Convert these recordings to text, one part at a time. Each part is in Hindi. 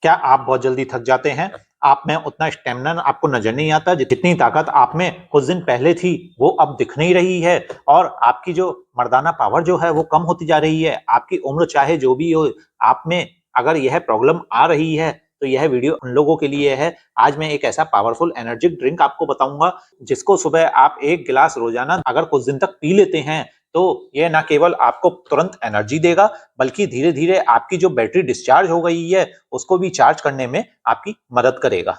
क्या आप बहुत जल्दी थक जाते हैं? आप में उतना स्टेमिना आपको नजर नहीं आता, जितनी ताकत आप में कुछ दिन पहले थी वो अब दिख नहीं रही है, और आपकी जो मर्दाना पावर जो है वो कम होती जा रही है। आपकी उम्र चाहे जो भी हो, आप में अगर यह प्रॉब्लम आ रही है तो यह वीडियो उन लोगों के लिए है। आज मैं एक ऐसा पावरफुल एनर्जिक ड्रिंक आपको बताऊंगा जिसको सुबह आप एक गिलास रोजाना अगर कुछ दिन तक पी लेते हैं तो यह ना केवल आपको तुरंत एनर्जी देगा, बल्कि धीरे धीरे आपकी जो बैटरी डिस्चार्ज हो गई है उसको भी चार्ज करने में आपकी मदद करेगा।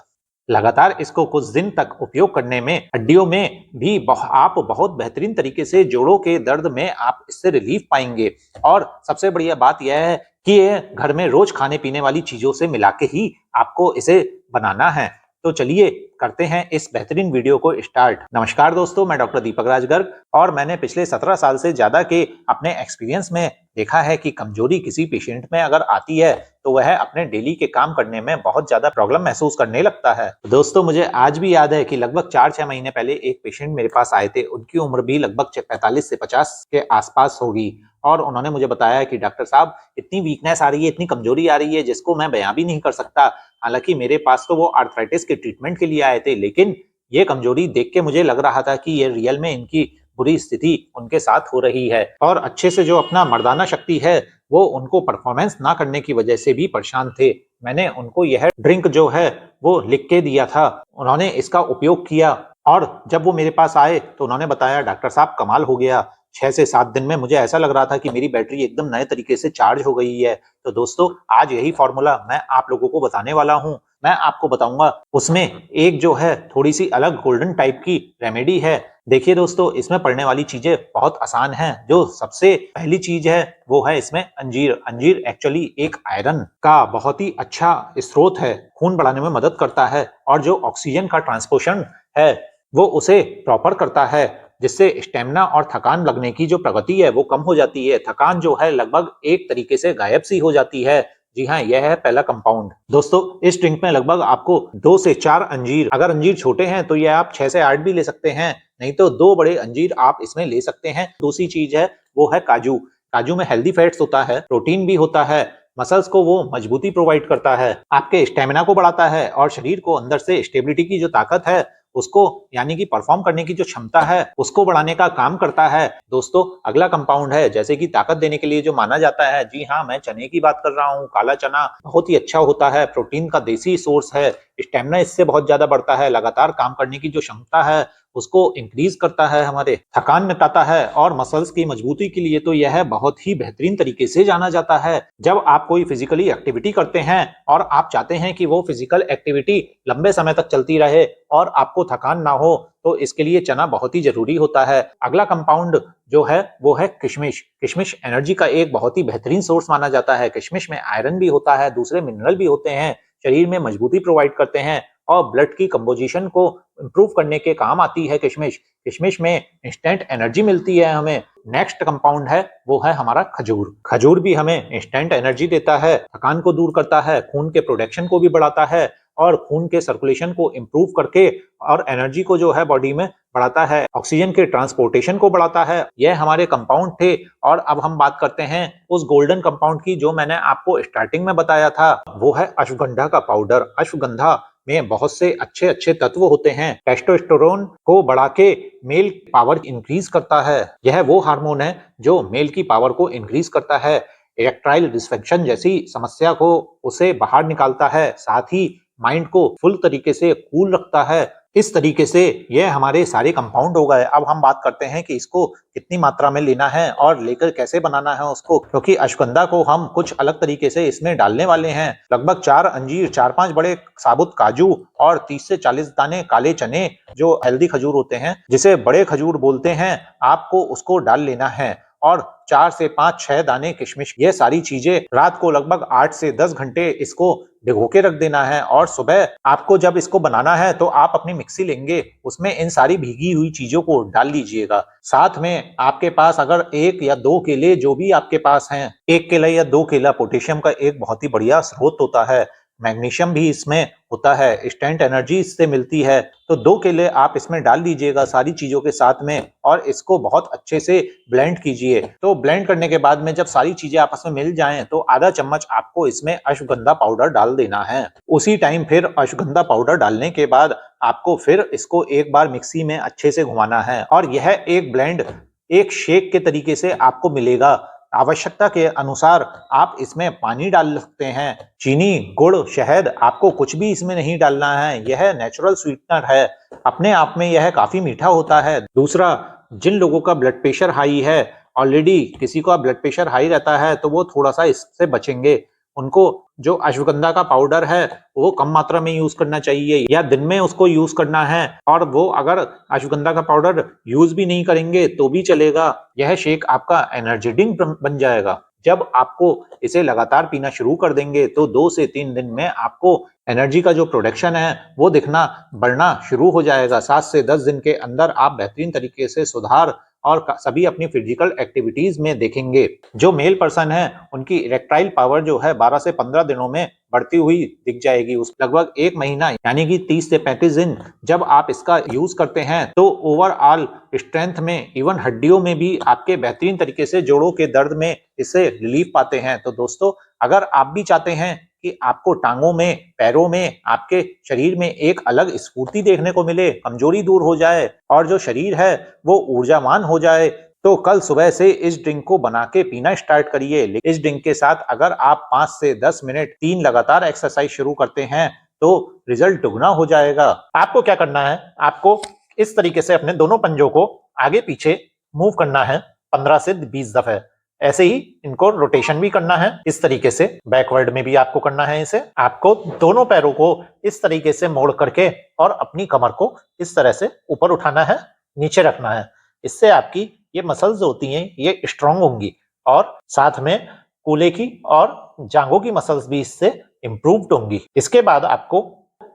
लगातार इसको कुछ दिन तक उपयोग करने में हड्डियों में भी आप बहुत बेहतरीन तरीके से, जोड़ों के दर्द में आप इससे रिलीफ पाएंगे। और सबसे बढ़िया बात यह है कि ये घर में रोज खाने पीने वाली चीजों से मिला के ही आपको इसे बनाना है। तो चलिए करते हैं इस बेहतरीन वीडियो को स्टार्ट। नमस्कार दोस्तों, मैं डॉक्टर दीपक राज गर्ग, और मैंने पिछले 17 साल से ज्यादा के अपने एक्सपीरियंस में देखा है कि कमजोरी किसी पेशेंट में अगर आती है तो वह अपने डेली के काम करने में बहुत ज्यादा प्रॉब्लम महसूस करने लगता है। दोस्तों, मुझे आज भी याद है कि लगभग 4-6 महीने पहले एक पेशेंट मेरे पास आए थे। उनकी उम्र भी लगभग 45 से 50 के आसपास होगी, और उन्होंने मुझे बताया कि डॉक्टर साहब, इतनी वीकनेस आ रही है, इतनी कमजोरी आ रही है जिसको मैं बयां भी नहीं कर सकता। हालांकि मेरे पास तो वो आर्थराइटिस के ट्रीटमेंट के लिए आए थे, लेकिन ये कमजोरी देख के मुझे लग रहा था कि ये रियल में इनकी बुरी स्थिति उनके साथ हो रही है, और अच्छे से जो अपना मर्दाना शक्ति है वो उनको परफॉर्मेंस ना करने की वजह से भी परेशान थे। मैंने उनको यह ड्रिंक जो है वो लिख के दिया था, उन्होंने इसका उपयोग किया, और जब वो मेरे पास आए तो उन्होंने बताया, डॉक्टर साहब कमाल हो गया, 6 से 7 दिन में मुझे ऐसा लग रहा था कि मेरी बैटरी एकदम नए तरीके से चार्ज हो गई है। तो दोस्तों, आज यही फॉर्मूला मैं आप लोगों को बताने वाला हूँ। मैं आपको बताऊंगा उसमें एक जो है थोड़ी सी अलग गोल्डन टाइप की रेमेडी है। देखिए दोस्तों, इसमें पड़ने वाली चीजें बहुत आसान हैं। जो सबसे पहली चीज है वो है इसमें अंजीर। अंजीर एक्चुअली एक आयरन का बहुत ही अच्छा स्रोत है, खून बढ़ाने में मदद करता है, और जो ऑक्सीजन का ट्रांसपोर्शन है वो उसे प्रॉपर करता है, जिससे स्टेमिना और थकान लगने की जो प्रगति है वो कम हो जाती है। थकान जो है लगभग एक तरीके से गायब सी हो जाती है। जी हाँ, यह है पहला कंपाउंड। दोस्तों, इस ड्रिंक में लगभग आपको 2 से 4 अंजीर, अगर अंजीर छोटे हैं तो यह आप 6 से 8 भी ले सकते हैं, नहीं तो 2 बड़े अंजीर आप इसमें ले सकते हैं। दूसरी चीज है वो है काजू। काजू में हेल्दी फैट्स होता है, प्रोटीन भी होता है, मसल्स को वो मजबूती प्रोवाइड करता है, आपके स्टेमिना को बढ़ाता है, और शरीर को अंदर से स्टेबिलिटी की जो ताकत है उसको, यानी कि परफॉर्म करने की जो क्षमता है उसको बढ़ाने का काम करता है। दोस्तों, अगला कंपाउंड है, जैसे कि ताकत देने के लिए जो माना जाता है, जी हाँ, मैं चने की बात कर रहा हूँ। काला चना बहुत ही अच्छा होता है, प्रोटीन का देसी सोर्स है, स्टेमिना इससे बहुत ज्यादा बढ़ता है, लगातार काम करने की जो क्षमता है उसको इंक्रीज करता है, हमारे थकान मिटाता है, और मसल्स की मजबूती के लिए तो यह बहुत ही बेहतरीन तरीके से जाना जाता है। जब आप कोई फिजिकली एक्टिविटी करते हैं और आप चाहते हैं कि वो फिजिकल एक्टिविटी लंबे समय तक चलती रहे और आपको थकान ना हो, तो इसके लिए चना बहुत ही जरूरी होता है। अगला कंपाउंड जो है वो है किशमिश। किशमिश एनर्जी का एक बहुत ही बेहतरीन सोर्स माना जाता है। किशमिश में आयरन भी होता है, दूसरे मिनरल भी होते हैं, शरीर में मजबूती प्रोवाइड करते हैं, और ब्लड की कंपोजिशन को इंप्रूव करने के काम आती है किशमिश। किशमिश में इंस्टेंट एनर्जी मिलती है हमें। नेक्स्ट कंपाउंड है वो है हमारा खजूर। खजूर भी हमें इंस्टेंट एनर्जी देता है, थकान को दूर करता है, खून के प्रोडक्शन को भी बढ़ाता है, और खून के सर्कुलेशन को इंप्रूव करके और एनर्जी को जो है बॉडी में बढ़ाता है, ऑक्सीजन के ट्रांसपोर्टेशन को बढ़ाता है। यह हमारे कंपाउंड थे। और अब हम बात करते हैं उस गोल्डन कंपाउंड की जो मैंने आपको स्टार्टिंग में बताया था, वो है अश्वगंधा का पाउडर। अश्वगंधा में बहुत से अच्छे अच्छे तत्व होते हैं। टेस्टोस्टेरोन को बढ़ा के मेल पावर इंक्रीज करता है। यह वो हार्मोन है जो मेल की पावर को इंक्रीज करता है। इरेक्टाइल डिस्फंक्शन जैसी समस्या को उसे बाहर निकालता है, साथ ही माइंड को फुल तरीके से कूल रखता है। इस तरीके से यह हमारे सारे कंपाउंड हो गए। अब हम बात करते हैं कि इसको कितनी मात्रा में लेना है और लेकर कैसे बनाना है उसको, क्योंकि अश्वगंधा को हम कुछ अलग तरीके से इसमें डालने वाले हैं। लगभग 4 अंजीर, 4-5 बड़े साबुत काजू, और 30 से 40 दाने काले चने जो हेल्दी खजूर होते हैं, जिसे बड़े खजूर बोलते हैं, आपको उसको डाल लेना है, और 4 से 5-6 दाने किशमिश। ये सारी चीजें रात को लगभग 8 से 10 घंटे इसको भिगो के रख देना है, और सुबह आपको जब इसको बनाना है तो आप अपनी मिक्सी लेंगे, उसमें इन सारी भीगी हुई चीजों को डाल लीजिएगा। साथ में आपके पास अगर 1 या 2 केले, जो भी आपके पास हैं, 1 केला या 2 केला पोटेशियम का एक बहुत ही बढ़िया स्रोत होता है। मैग्नीशियम भी इसमें होता है, इंस्टेंट एनर्जी इससे मिलती है। तो 2 केले आप इसमें डाल दीजिएगा सारी चीज़ों के साथ में और इसको बहुत अच्छे से ब्लेंड कीजिए। तो ब्लेंड करने के बाद में जब सारी चीज़ें आपस में मिल जाएँ तो आधा चम्मच आपको इसमें अश्वगंधा पाउडर डाल देना है। उसी टाइम फिर अश्वगंधा पाउडर डालने के बाद आपको फिर इसको एक बार मिक्सी में अच्छे से घुमाना है और यह एक ब्लेंड एक शेक के तरीके से आपको मिलेगा। आवश्यकता के अनुसार आप इसमें पानी डाल सकते हैं, चीनी, गुड़, शहद आपको कुछ भी इसमें नहीं डालना है। यह नेचुरल स्वीटनर है, अपने आप में यह काफी मीठा होता है। दूसरा, जिन लोगों का ब्लड प्रेशर हाई है, ऑलरेडी किसी का ब्लड प्रेशर हाई रहता है तो वो थोड़ा सा इससे बचेंगे। उनको जो अश्वगंधा का पाउडर है वो कम मात्रा में यूज करना चाहिए या दिन में उसको यूज करना है, और वो अगर अश्वगंधा का पाउडर यूज भी नहीं करेंगे तो भी चलेगा। यह शेक आपका एनर्जी ड्रिंक बन जाएगा। जब आपको इसे लगातार पीना शुरू कर देंगे तो 2 से 3 दिन में आपको एनर्जी का जो प्रोडक्शन है वो दिखना बढ़ना शुरू हो जाएगा। 7 से 10 दिन के अंदर आप बेहतरीन तरीके से सुधार और सभी अपनी फिजिकल एक्टिविटीज में देखेंगे। जो मेल पर्सन है उनकी इरेक्टाइल पावर जो है 12 से 15 दिनों में बढ़ती हुई दिख जाएगी। उस लगभग 1 महीना यानी कि 30 से 35 दिन जब आप इसका यूज करते हैं तो ओवरऑल स्ट्रेंथ में, इवन हड्डियों में भी आपके बेहतरीन तरीके से जोड़ों के दर्द में इससे रिलीफ पाते हैं। तो दोस्तों, अगर आप भी चाहते हैं कि आपको टांगों में, पैरों में, आपके शरीर में एक अलग स्फूर्ति देखने को मिले, कमजोरी दूर हो जाए और जो शरीर है वो ऊर्जावान हो जाए, तो कल सुबह से इस ड्रिंक को बना के पीना स्टार्ट करिए। इस ड्रिंक के साथ अगर आप 5 से 10 मिनट 3 लगातार एक्सरसाइज शुरू करते हैं तो रिजल्ट दुगना हो जाएगा। आपको क्या करना है, आपको इस तरीके से अपने दोनों पंजों को आगे पीछे मूव करना है 15 से 20 दफे। ऐसे ही इनको रोटेशन भी करना है, इस तरीके से बैकवर्ड में भी आपको करना है। इसे आपको दोनों पैरों को इस तरीके से मोड़ करके और अपनी कमर को इस तरह से ऊपर उठाना है, नीचे रखना है। इससे आपकी ये मसल्स होती हैं ये स्ट्रांग होंगी और साथ में कूल्हे की और जांघों की मसल्स भी इससे इंप्रूव्ड होंगी। इसके बाद आपको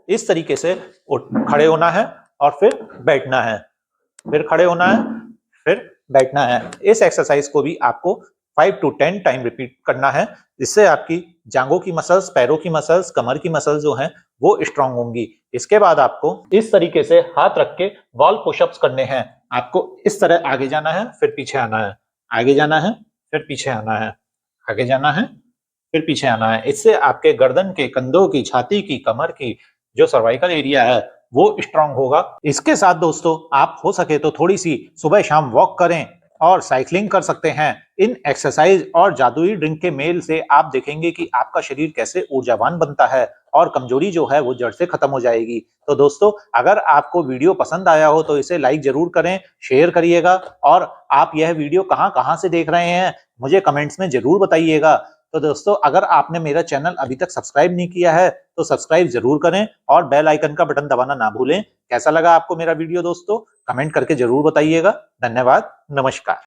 इस तरीके से खड़े होना है और फिर बैठना है, फिर खड़े होना है, फिर बैठना है। इस एक्सरसाइज को भी आपको 5 to 10 टाइम रिपीट करना है, जिससे आपकी जांघों की मसल्स, पैरों की मसल्स, कमर की मसल्स जो हैं वो स्ट्रांग होंगी। इसके बाद आपको इस तरीके से हाथ रख के वॉल पुशअप्स करने हैं। आपको इस तरह आगे जाना है, फिर पीछे आना है, आगे जाना है, फिर पीछे आना है, आगे जाना है, फिर पीछे आना है। इससे आपके गर्दन के, कंधों की, छाती की, कमर की जो सर्वाइकल एरिया है वो स्ट्रांग होगा। इसके साथ दोस्तों आप हो सके तो थोड़ी सी सुबह शाम वॉक करें और साइकिलिंग कर सकते हैं। इन एक्सरसाइज और जादुई ड्रिंक के मेल से आप देखेंगे कि आपका शरीर कैसे ऊर्जावान बनता है और कमजोरी जो है वो जड़ से खत्म हो जाएगी। तो दोस्तों, अगर आपको वीडियो पसंद आया हो तो इसे लाइक जरूर करें, शेयर करिएगा और आप यह वीडियो कहां से देख रहे हैं मुझे कमेंट्स में जरूर बताइएगा। तो दोस्तों, अगर आपने मेरा चैनल अभी तक सब्सक्राइब नहीं किया है तो सब्सक्राइब जरूर करें और बेल आइकन का बटन दबाना ना भूलें। कैसा लगा आपको मेरा वीडियो दोस्तों, कमेंट करके जरूर बताइएगा। धन्यवाद, नमस्कार।